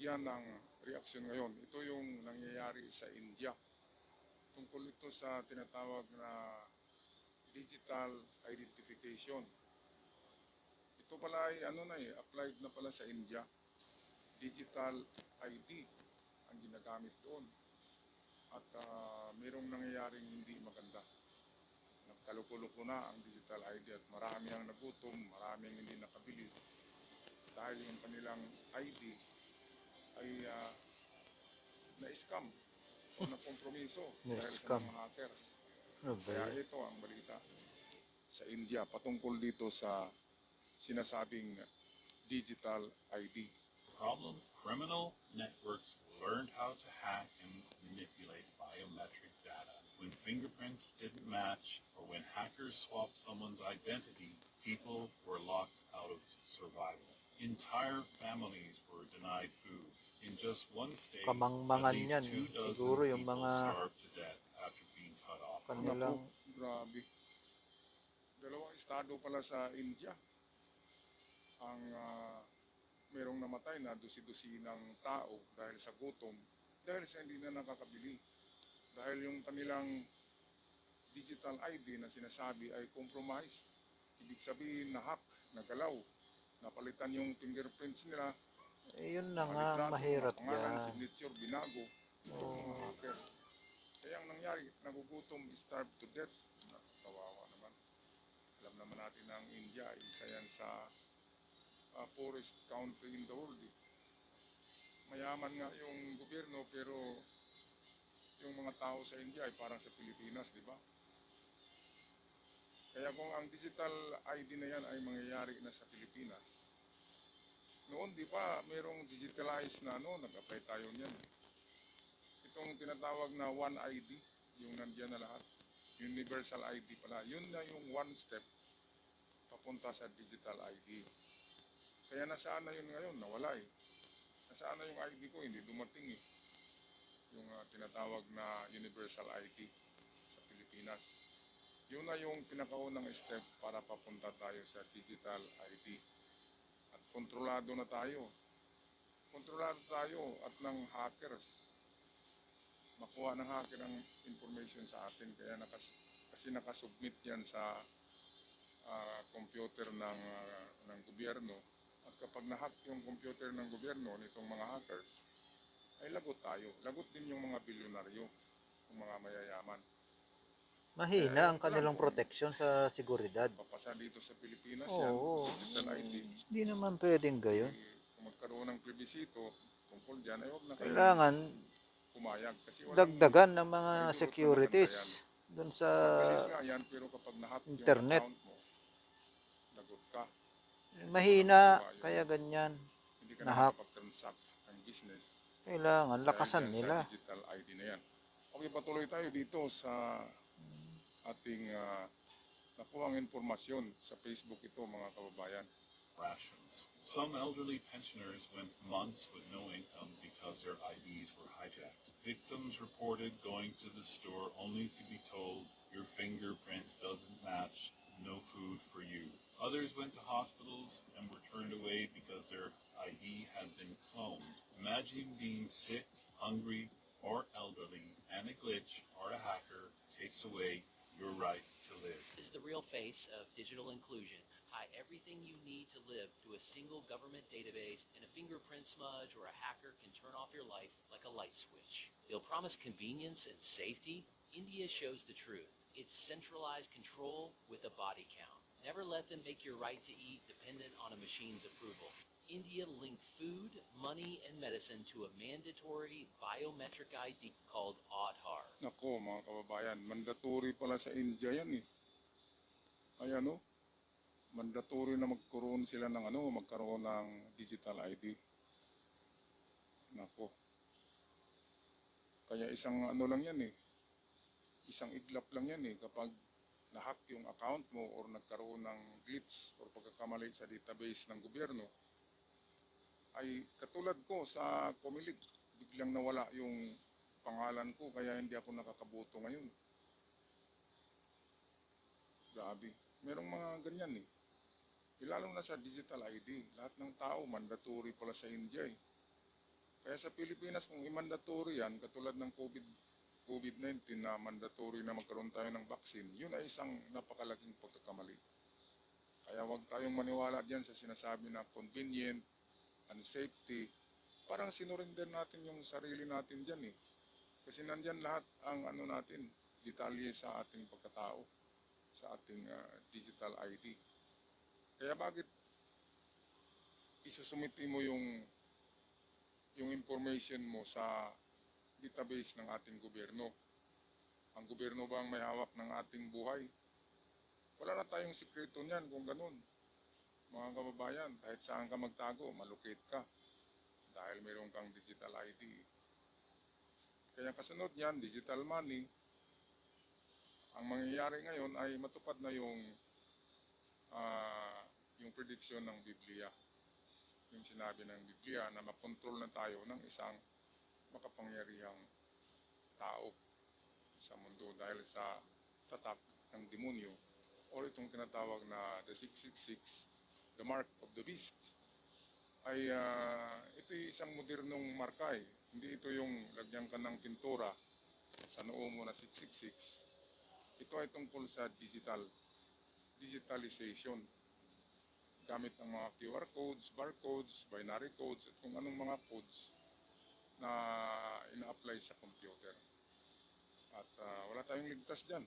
bigyan ng reaksyon ngayon. Ito yung nangyayari sa India. Tungkol ito sa tinatawag na digital identification. Ito pala ay applied na pala sa India. Digital ID ang ginagamit doon. At mayroong nangyayaring hindi maganda. Nagkaluko-luko na ang digital ID at marami ang nagutom, maraming hindi nakabili dahil yung kanilang ID ay na-scam o nakompromiso dahil sa Na-scam. mga hackers. Ano ba Kaya yun? ito ang balita sa India patungkol dito sa sinasabing digital ID. Problem? Criminal networks learned how to hack and manipulate biometric data. When fingerprints didn't match or when hackers swapped someone's identity, people were locked out of survival. Entire families were denied food. In just one state, at Kamangmangan least yan. 24 Siguro yung people mga starved to death after being cut off. kanilang Naku, grabe. Dalawang estado pala sa India ang merong namatay na dusi-dusi ng tao dahil sa gutom, dahil sa hindi na nakakabili. Dahil yung kanilang digital ID na sinasabi ay compromised. Ibig sabihin na hack, nagalaw, napalitan yung fingerprints nila, yun na nga, litrato, mahirap mga pangalan, yan. signature, binago, itong mga hacker. Kaya ang nangyari, nagugutom, starved to death. Kawawa naman. Alam naman natin na ang India, isa yan sa poorest country in the world. Mayaman nga yung gobyerno pero yung mga tao sa India ay parang sa Pilipinas, di ba? Kaya kung ang digital ID na yan ay mangyayari na sa Pilipinas, noon di pa mayroong digitalized na nag-apply tayo niyan. Itong tinatawag na One ID, yung nandiyan na lahat, Universal ID pala, yun na yung one step papunta sa digital ID. Kaya nasaan na yun ngayon? Nawala eh. Nasaan na yung ID ko? Hindi dumating eh. Yung tinatawag na Universal ID sa Pilipinas. Yun na yung pinakaunang step para papunta tayo sa digital ID. At kontrolado na tayo. Kontrolado tayo at ng hackers. Makuha ng hacker ang information sa atin. Kaya kasi nakasubmit yan sa computer ng gobyerno. At kapag na-hack yung computer ng gobyerno nitong mga hackers, ay lagot tayo. Lagot din yung mga bilyonaryo, yung mga mayayaman. Mahina ang kanilang proteksyon sa seguridad. Papasa dito sa Pilipinas yan, Oo. digital ID. Hindi naman pwedeng gayon. Kung magkaroon ng plebisito tungkol dyan, ay huwag na kayo Kailangan pumayag. Kasi dagdagan ng mga ay, durot securities na maganda dun sa mabilis nga yan, pero kapag na-hack yung internet. account mo, lagot ka. Mahina, kaya ganyan. Hindi ka Na-hack. na makapag-transact ng business. Kailangan lakasan Dahil nila. sa digital ID na yan. Okay, patuloy tayo dito sa ating nakuhang informasyon sa Facebook ito, mga kababayan. Rations. Some elderly pensioners went months with no income because their IDs were hijacked. Victims reported going to the store only to be told your fingerprint doesn't match, no food for you. Others went to hospitals and were turned away because their ID had been cloned. Imagine being sick, hungry, or elderly, and a glitch or a hacker takes away your right to live. This is the real face of digital inclusion. Tie everything you need to live to a single government database, and a fingerprint smudge or a hacker can turn off your life like a light switch. They'll promise convenience and safety. India shows the truth. It's centralized control with a body count. Never let them make your right to eat dependent on a machine's approval. India linked food, money, and medicine to a mandatory biometric ID called Aadhaar. Nako, mga kababayan, mandatory pala sa India yan eh. Ayan o, mandatory na magkaroon sila ng magkaroon ng digital ID. Nako. Kaya isang lang yan eh. Isang iglap lang yan eh kapag na-hack yung account mo or nagkaroon ng glitch or pagkakamali sa database ng gobyerno, ay katulad ko sa Comelec, biglang nawala yung pangalan ko kaya hindi ako nakakaboto ngayon. Grabe. Merong mga ganyan eh. Lalo na sa digital ID, lahat ng tao mandatory pala sa India eh. Kaya sa Pilipinas, kung i-mandatory yan, katulad ng COVID-19 na mandatory na magkaroon tayo ng vaccine, yun ay isang napakalaking pagkakamali. Kaya huwag tayong maniwala diyan sa sinasabi na convenient and safety. Parang sinurinder natin yung sarili natin diyan eh. Kasi nandyan lahat ang ano natin, detalye sa ating pagkatao, sa ating digital ID. Kaya bakit isusumiti mo yung information mo sa database ng ating gobyerno? Ang gobyerno ba ang may hawak ng ating buhay? Wala na tayong sikreto niyan kung ganun. Mga kababayan, kahit saan ka magtago, malocate ka dahil mayroon kang digital ID. Kaya kasunod niyan, digital money, ang mangyayari ngayon ay matupad na yung prediction ng Biblia. Yung sinabi ng Biblia na makontrol na tayo ng isang makapangyarihang tao sa mundo dahil sa tatak ng demonyo o itong tinatawag na the 666, the mark of the beast. Ay ito isang modernong marka eh. Hindi ito yung lagyan ka ng pintura sa noo mo na 666. Ito ay tungkol sa digitalization. Gamit ang mga QR codes, barcodes, binary codes, at kung anong mga codes na ina-apply sa computer. At wala tayong ligtas dyan.